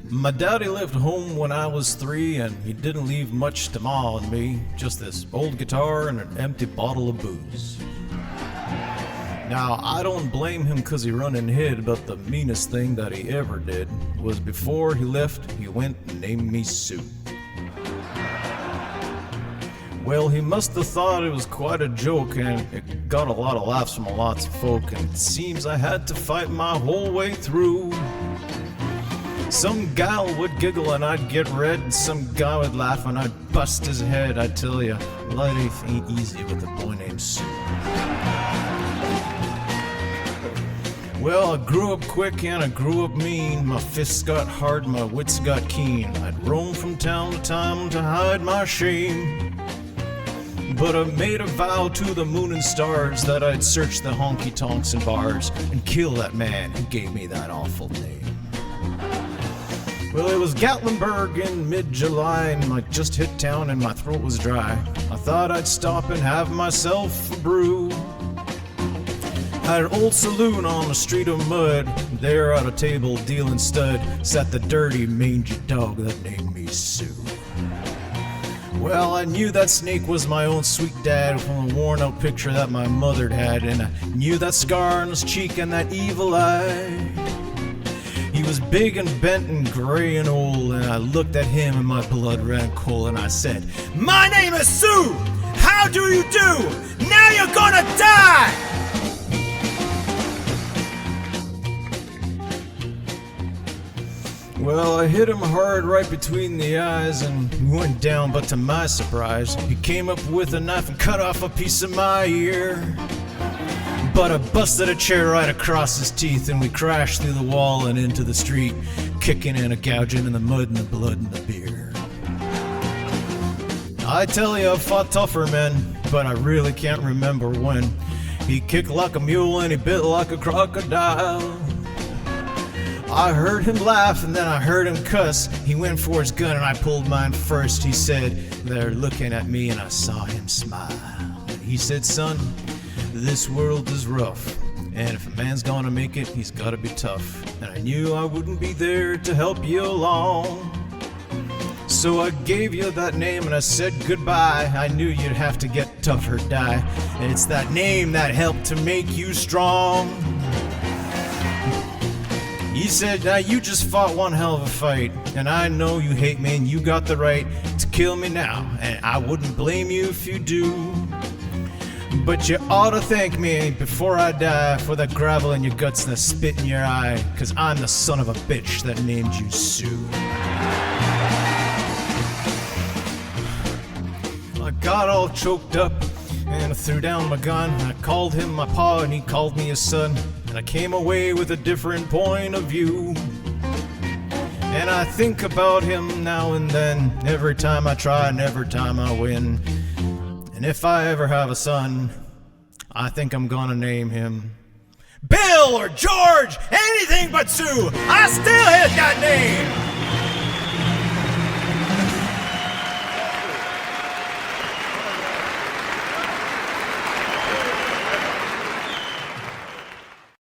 My daddy left home when I was 3, and he didn't leave much to Ma and me, just this old guitar and an empty bottle of booze. Now, I don't blame him 'cause he run and hid, but the meanest thing that he ever did was before he left, he went and named me Sue. Well, he must have thought it was quite a joke, and it got a lot of laughs from lots of folk, and it seems I had to fight my whole way through. Some gal would giggle and I'd get red, and some guy would laugh and I'd bust his head. I tell ya, life ain't easy with a boy named Sue. Well, I grew up quick and I grew up mean. My fists got hard, my wits got keen. I'd roam from town to town to hide my shame. But I made a vow to the moon and stars that I'd search the honky-tonks and bars and kill that man who gave me that awful name. Well, it was Gatlinburg in mid-July, and I just hit town and my throat was dry. I thought I'd stop and have myself a brew. Had an old saloon on the street of mud. There at a table dealing stud sat the dirty, mangy dog that named me Sue. Well, I knew that snake was my own sweet dad from a worn-out picture that my mother'd had, and I knew that scar on his cheek and that evil eye. He was big and bent and gray and old, and I looked at him and my blood ran cold, and I said, "My name is Sue! How do you do? Now you're gonna die!" Well, I hit him hard right between the eyes and he went down, but to my surprise, he came up with a knife and cut off a piece of my ear. But I busted a chair right across his teeth, and we crashed through the wall and into the street, kicking and a gouging in the mud and the blood and the beer. I tell you, I've fought tougher men, but I really can't remember when. He kicked like a mule and he bit like a crocodile. I heard him laugh and then I heard him cuss. He went for his gun and I pulled mine first. He said, "They're looking at me," and I saw him smile. And he said, "Son, this world is rough, and if a man's gonna make it, he's gotta be tough." And I knew I wouldn't be there to help you along, so I gave you that name and I said goodbye. I knew you'd have to get tough or die, and it's that name that helped to make you strong. He said, "Now you just fought one hell of a fight, and I know you hate me and you got the right to kill me now, and I wouldn't blame you if you do. But you ought to thank me before I die for that gravel in your guts and the spit in your eye, 'cause I'm the son of a bitch that named you Sue." I got all choked up and I threw down my gun. I called him my pa and he called me his son, and I came away with a different point of view. And I think about him now and then, every time I try and every time I win. And if I ever have a son, I think I'm gonna name him Bill or George, anything but Sue. I still hit that name.